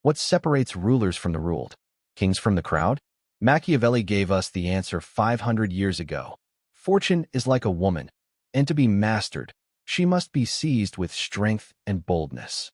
What separates rulers from the ruled? Kings from the crowd? Machiavelli gave us the answer 500 years ago. Fortune is like a woman, and to be mastered, she must be seized with strength and boldness.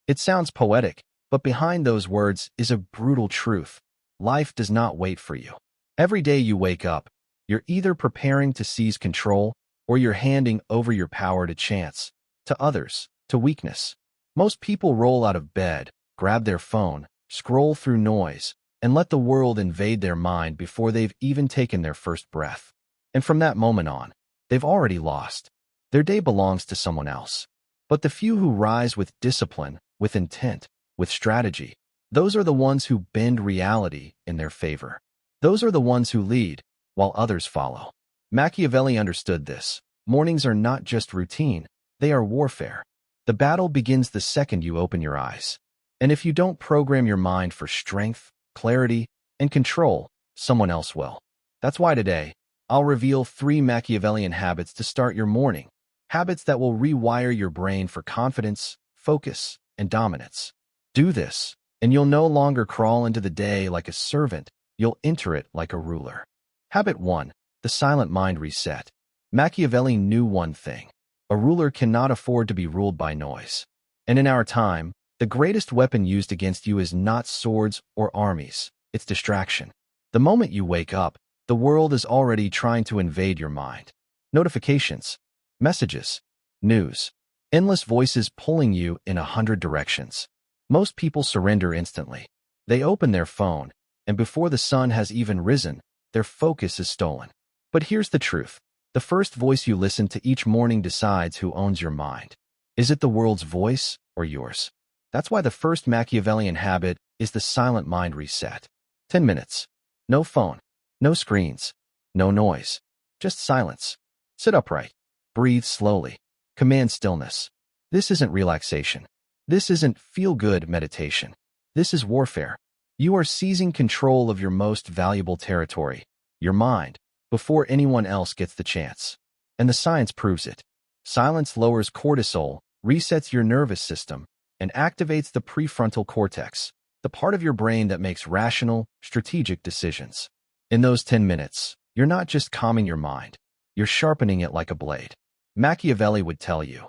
It sounds poetic, but behind those words is a brutal truth. Life does not wait for you. Every day you wake up, you're either preparing to seize control or you're handing over your power to chance, to others, to weakness. Most people roll out of bed, grab their phone, scroll through noise, and let the world invade their mind before they've even taken their first breath. And from that moment on, they've already lost. Their day belongs to someone else. But the few who rise with discipline, with intent, with strategy, those are the ones who bend reality in their favor. Those are the ones who lead, while others follow. Machiavelli understood this. Mornings are not just routine, they are warfare. The battle begins the second you open your eyes. And if you don't program your mind for strength, clarity, and control, someone else will. That's why today, I'll reveal 3 Machiavellian habits to start your morning. Habits that will rewire your brain for confidence, focus, and dominance. Do this, and you'll no longer crawl into the day like a servant, you'll enter it like a ruler. Habit 1. The silent mind reset. Machiavelli knew one thing. A ruler cannot afford to be ruled by noise. And in our time, the greatest weapon used against you is not swords or armies, it's distraction. The moment you wake up, the world is already trying to invade your mind. Notifications, messages, news, endless voices pulling you in 100 directions. Most people surrender instantly. They open their phone, and before the sun has even risen, their focus is stolen. But here's the truth. The first voice you listen to each morning decides who owns your mind. Is it the world's voice or yours? That's why the first Machiavellian habit is the silent mind reset. 10 minutes. No phone. No screens. No noise. Just silence. Sit upright. Breathe slowly. Command stillness. This isn't relaxation. This isn't feel-good meditation. This is warfare. You are seizing control of your most valuable territory, your mind, before anyone else gets the chance. And the science proves it. Silence lowers cortisol, resets your nervous system, and activates the prefrontal cortex, the part of your brain that makes rational, strategic decisions. In those 10 minutes, you're not just calming your mind, you're sharpening it like a blade. Machiavelli would tell you,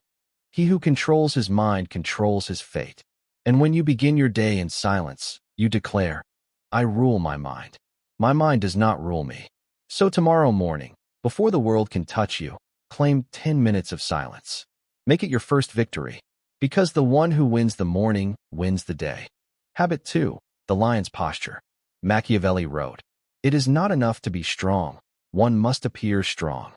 he who controls his mind controls his fate. And when you begin your day in silence, you declare, I rule my mind. My mind does not rule me. So tomorrow morning, before the world can touch you, claim 10 minutes of silence. Make it your first victory, because the one who wins the morning wins the day. Habit 2. The lion's posture. Machiavelli wrote, it is not enough to be strong. One must appear strong.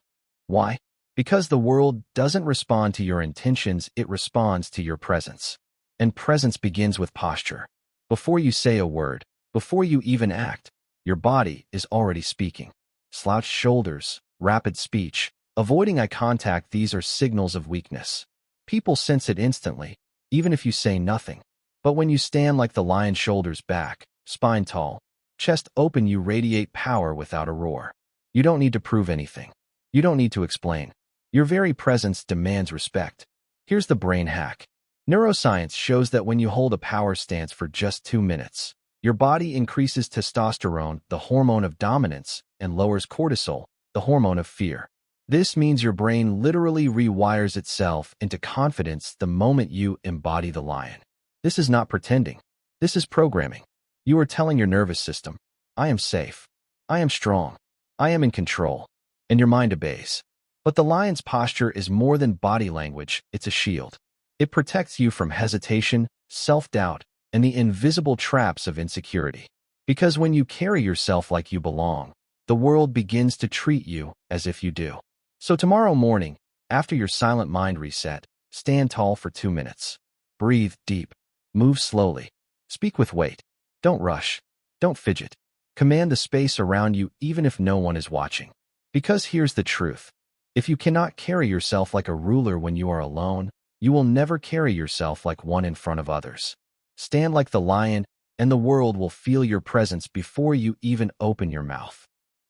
Why? Because the world doesn't respond to your intentions, it responds to your presence. And presence begins with posture. Before you say a word, before you even act, your body is already speaking. Slouched shoulders, rapid speech, avoiding eye contact, these are signals of weakness. People sense it instantly, even if you say nothing. But when you stand like the lion, shoulders back, spine tall, chest open, you radiate power without a roar. You don't need to prove anything. You don't need to explain. Your very presence demands respect. Here's the brain hack. Neuroscience shows that when you hold a power stance for just 2 minutes, your body increases testosterone, the hormone of dominance, and lowers cortisol, the hormone of fear. This means your brain literally rewires itself into confidence the moment you embody the lion. This is not pretending. This is programming. You are telling your nervous system, I am safe. I am strong. I am in control. And your mind obeys. But the lion's posture is more than body language, it's a shield. It protects you from hesitation, self-doubt, and the invisible traps of insecurity. Because when you carry yourself like you belong, the world begins to treat you as if you do. So tomorrow morning, after your silent mind reset, stand tall for 2 minutes. Breathe deep. Move slowly. Speak with weight. Don't rush. Don't fidget. Command the space around you even if no one is watching. Because here's the truth. If you cannot carry yourself like a ruler when you are alone, you will never carry yourself like one in front of others. Stand like the lion, and the world will feel your presence before you even open your mouth.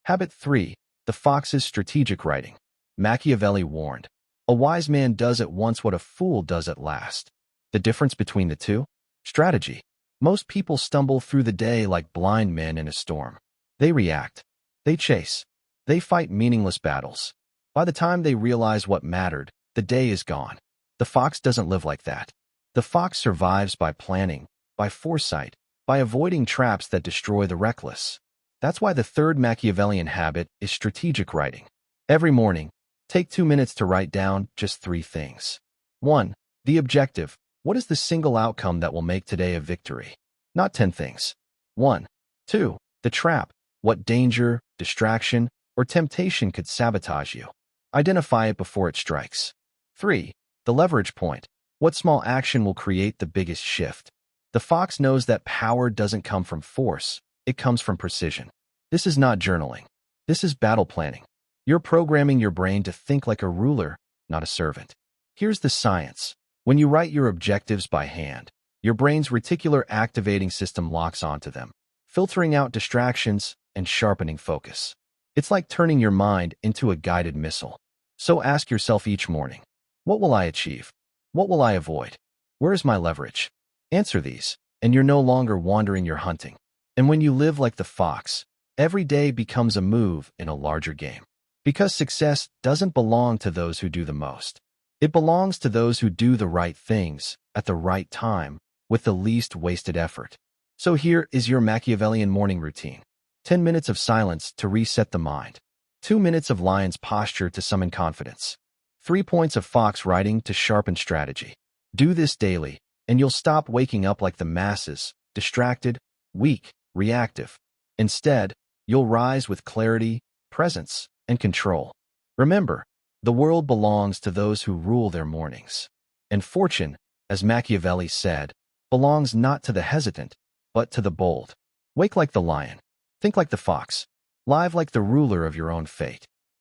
Habit 3. The fox's strategic writing. Machiavelli warned, a wise man does at once what a fool does at last. The difference between the two? Strategy. Most people stumble through the day like blind men in a storm. They react. They chase. They fight meaningless battles. By the time they realize what mattered, the day is gone. The fox doesn't live like that. The fox survives by planning, by foresight, by avoiding traps that destroy the reckless. That's why the third Machiavellian habit is strategic writing. Every morning, take 2 minutes to write down just 3 things. 1. The objective. What is the single outcome that will make today a victory? Not 10 things. 1. 2. The trap. What danger, distraction, or temptation could sabotage you? Identify it before it strikes. 3. The leverage point. What small action will create the biggest shift? The fox knows that power doesn't come from force, it comes from precision. This is not journaling. This is battle planning. You're programming your brain to think like a ruler, not a servant. Here's the science. When you write your objectives by hand, your brain's reticular activating system locks onto them, filtering out distractions and sharpening focus. It's like turning your mind into a guided missile. So ask yourself each morning, what will I achieve? What will I avoid? Where is my leverage? Answer these, and you're no longer wandering, you're hunting. And when you live like the fox, every day becomes a move in a larger game. Because success doesn't belong to those who do the most. It belongs to those who do the right things at the right time with the least wasted effort. So here is your Machiavellian morning routine. 10 minutes of silence to reset the mind. 2 minutes of lion's posture to summon confidence. 3 points of fox writing to sharpen strategy. Do this daily, and you'll stop waking up like the masses, distracted, weak, reactive. Instead, you'll rise with clarity, presence, and control. Remember, the world belongs to those who rule their mornings. And fortune, as Machiavelli said, belongs not to the hesitant, but to the bold. Wake like the lion. Think like the fox. Live like the ruler of your own fate.